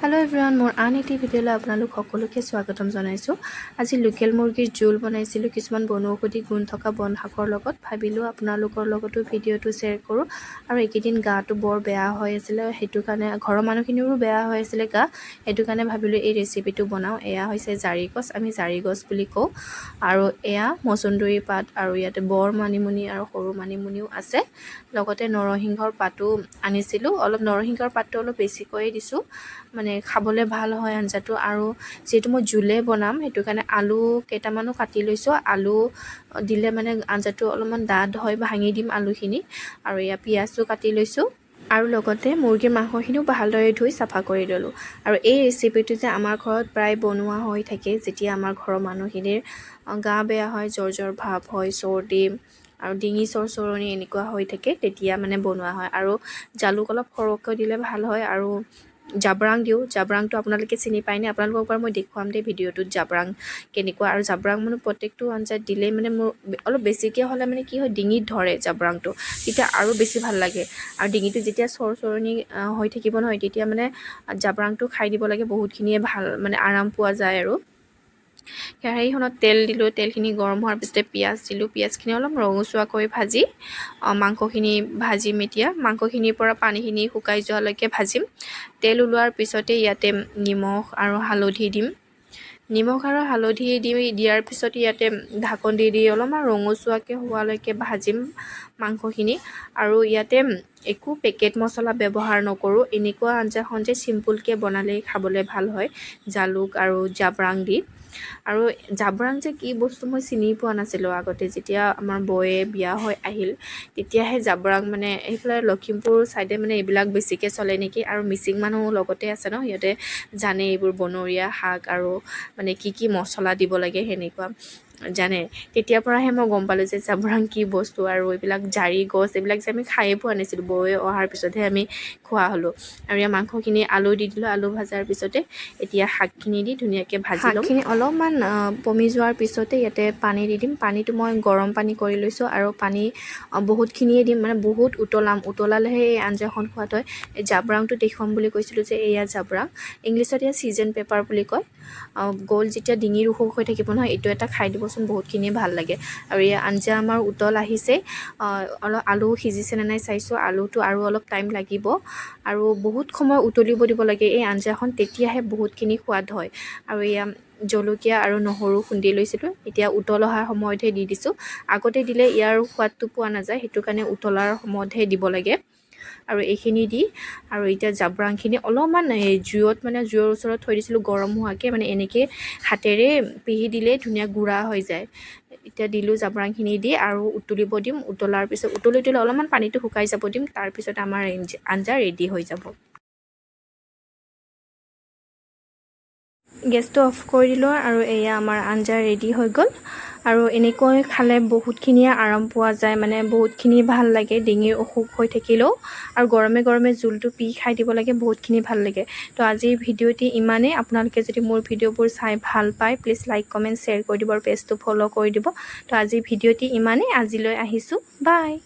Hello everyone मोर आन eighty भिडिओলৈ আপোনালোক সকলোকে স্বাগতম জনাইছো। আজি লোকেল মুৰ্গীৰ জোল বনাইছিলো কিছুমান বনৌষধি গুণ থকা বন শাকৰ লগত। ভাবিলো আপোনালোকৰ লগতো ভিডিওটো শেয়াৰ কৰো। আৰু এইকেইদিন গাটো বৰ বেয়া হৈ আছিল, হেতু কাৰণে ঘৰৰ মানুহখিনিৰো বেয়া হৈ আছিল গা, হেতু কাৰণে ভাবিলো এই ৰেচিপিটো বনাও। এয়া হৈছে জাৰি গছ, আমি জাৰি গছ বুলি কওঁ। আৰু এয়া মচুন্দৰী পাত, আৰু ইয়াতে বৰ মানিমুনি আৰু সৰু মানিমুনিও আছে। লগতে নৰসিংহৰ পাতো আনিছিলো, অলপ নৰসিংহৰ পাতটো অলপ বেছিকৈ দিছো, মানে খাবলৈ ভাল হয় আঞ্জাটো। আৰু যেহেতু মই জোলে বনাম হেতু কাৰণে আলু কেইটামানো কাটি লৈছো। আলু দিলে মানে আঞ্জাটো অলপমান ডাঠ হয়, ভাঙি দিম আলুখিনি। আৰু এয়া পিয়াজো কাটি লৈছো, আৰু লগতে মুৰ্গীৰ মাংসখিনিও ভালদৰে ধুই চাফা কৰি ল'লোঁ। আৰু এই ৰেচিপিটো যে আমাৰ ঘৰত প্ৰায় বনোৱা হৈ থাকে, যেতিয়া আমাৰ ঘৰৰ মানুহখিনিৰ গা বেয়া হয়, জ্বৰ ভাৱ হয়, চৰ্দি আৰু ডিঙি চৰচৰণি এনেকুৱা হৈ থাকে, তেতিয়া মানে বনোৱা হয়। আৰু জালুক অলপ সৰহকৈ দিলে ভাল হয়। আৰু জাব্ৰাং দিওঁ, জাব্ৰাংটো আপোনালোকে চিনি পায়নে? আপোনালোকক বাৰু মই দেখুৱাম দেই ভিডিঅ'টোত জাব্ৰাং কেনেকুৱা। আৰু জাব্ৰাং মানে প্ৰত্যেকটো আঞ্জাত দিলেই মানে মোৰ অলপ বেছিকৈ হ'লে মানে কি হয়, ডিঙিত ধৰে জাব্ৰাংটো, তেতিয়া আৰু বেছি ভাল লাগে। আৰু ডিঙিটো যেতিয়া চৰচৰণি হৈ থাকিব নহয়, তেতিয়া মানে জাব্ৰাংটো খাই দিব লাগে, বহুতখিনিয়ে ভাল মানে আৰাম পোৱা যায়। আৰু কেৰাহীখনত তেল দিলোঁ, তেলখিনি গৰম হোৱাৰ পিছতে পিঁয়াজ দিলোঁ, পিঁয়াজখিনি অলপ ৰঙচুৱাকৈ ভাজি মাংসখিনি ভাজিম। এতিয়া মাংসখিনিৰ পৰা পানীখিনি শুকাই যোৱালৈকে ভাজিম। তেল ওলোৱাৰ পিছতে ইয়াতে নিমখ আৰু হালধি দিম। নিমখ আৰু হালধি দিয়াৰ পিছত ইয়াতে ঢাকন দি অলপমান ৰঙচুৱাকৈ হোৱালৈকে ভাজিম মাংসখিনি। আৰু ইয়াতে একো পেকেট মছলা ব্যৱহাৰ নকৰোঁ। এনেকুৱা আঞ্জাখন যে চিম্পুলকৈ বনালেই খাবলৈ ভাল হয়, জালুক আৰু জাব্ৰাং দি। আৰু জাব্ৰাং যে কি বস্তু মই চিনি পোৱা নাছিলোঁ আগতে। যেতিয়া আমাৰ বৌয়ে বিয়া হৈ আহিল, তেতিয়াহে জাব্ৰাং মানে সেইফালে লখিমপুৰ ছাইডে মানে এইবিলাক বেছিকৈ চলে নেকি। আৰু মিচিং মানুহ লগতে আছে ন, সিহঁতে জানে এইবোৰ বনৰীয়া শাক আৰু মানে কি মছলা দিব লাগে সেনেকুৱা জানে। তেতিয়াৰ পৰাহে মই গম পালোঁ যে জাব্ৰাং কি বস্তু। আৰু এইবিলাক জাৰি গছ, এইবিলাক যে আমি খায়ে পোৱা নাছিলোঁ, বৌয়ে অহাৰ পিছতহে আমি খোৱা হ'লোঁ। আৰু ইয়াৰ মাংসখিনি আলু দি দিলোঁ, আলু ভজাৰ পিছতে এতিয়া শাকখিনি দি ধুনীয়াকৈ ভাজি ল'ম। শাকখিনি অলপমান পমি যোৱাৰ পিছতে ইয়াতে পানী দি দিম। পানীটো মই গৰম পানী কৰি লৈছোঁ, আৰু পানী বহুতখিনিয়ে দিম, মানে বহুত উতলালেহে এই আঞ্জাখন সোৱাদ হয়। এই জাব্ৰাংটো দেখুৱাম বুলি কৈছিলোঁ যে এয়া জাব্ৰাং, ইংলিছত ইয়াত চিজন পেপাৰ বুলি কয়। গ'ল যেতিয়া ডিঙিৰ অসুখ হৈ থাকিব নহয়, এইটো এটা খাই দিবচোন, বহুতখিনিয়ে ভাল লাগে। আৰু এই আঞ্জা আমাৰ উতল আহিছে, অলপ আলু সিজিছেনে নাই চাইছোঁ। আলুটো আৰু অলপ টাইম লাগিব, আৰু বহুত সময় উতলিব দিব লাগে এই আঞ্জাখন, তেতিয়াহে বহুতখিনি সোৱাদ হয়। আৰু এয়া জলকীয়া আৰু নহৰু খুন্দি লৈছিলোঁ, এতিয়া উতল অহাৰ সময়তহে দি দিছোঁ। আগতে দিলে ইয়াৰ সোৱাদটো পোৱা নাযায়, সেইটো কাৰণে উতলাৰ সময়তহে দিব লাগে। আৰু এইখিনি দি, আৰু এতিয়া জাব্ৰাংখিনি অলপমান জুইৰ ওচৰত থৈ দিছিলোঁ গৰম হোৱাকৈ, মানে এনেকৈ হাতেৰে পিহি দিলেই ধুনীয়া গুড়া হৈ যায়। এতিয়া দিলোঁ জাব্ৰাংখিনি দি, আৰু উতলিব দিম। উতলাৰ পিছত উতলি অলপমান পানীটো শুকাই যাব দিম, তাৰপিছত আমাৰ আঞ্জা ৰেডি হৈ যাব। গেছটো অফ কৰি দিলোঁ, আৰু এয়া আমাৰ আঞ্জা ৰেডি হৈ গ'ল। আৰু এনেকৈ খালে বহুতখিনিয়ে আৰাম পোৱা যায়, মানে বহুতখিনি ভাল লাগে ডিঙিৰ অসুখ হৈ থাকিলেও। আৰু গৰমে গৰমে জোলটো পি খাই দিব লাগে, বহুতখিনি ভাল লাগে। তো আজিৰ ভিডিঅ'টি ইমানেই। আপোনালোকে যদি মোৰ ভিডিঅ'বোৰ চাই ভাল পায়, প্লিজ লাইক কমেণ্ট শ্বেয়াৰ কৰি দিব, আৰু পেজটো ফ'ল' কৰি দিব। তো আজিৰ ভিডিঅ'টি ইমানেই, আজিলৈ আহিছোঁ, বাই।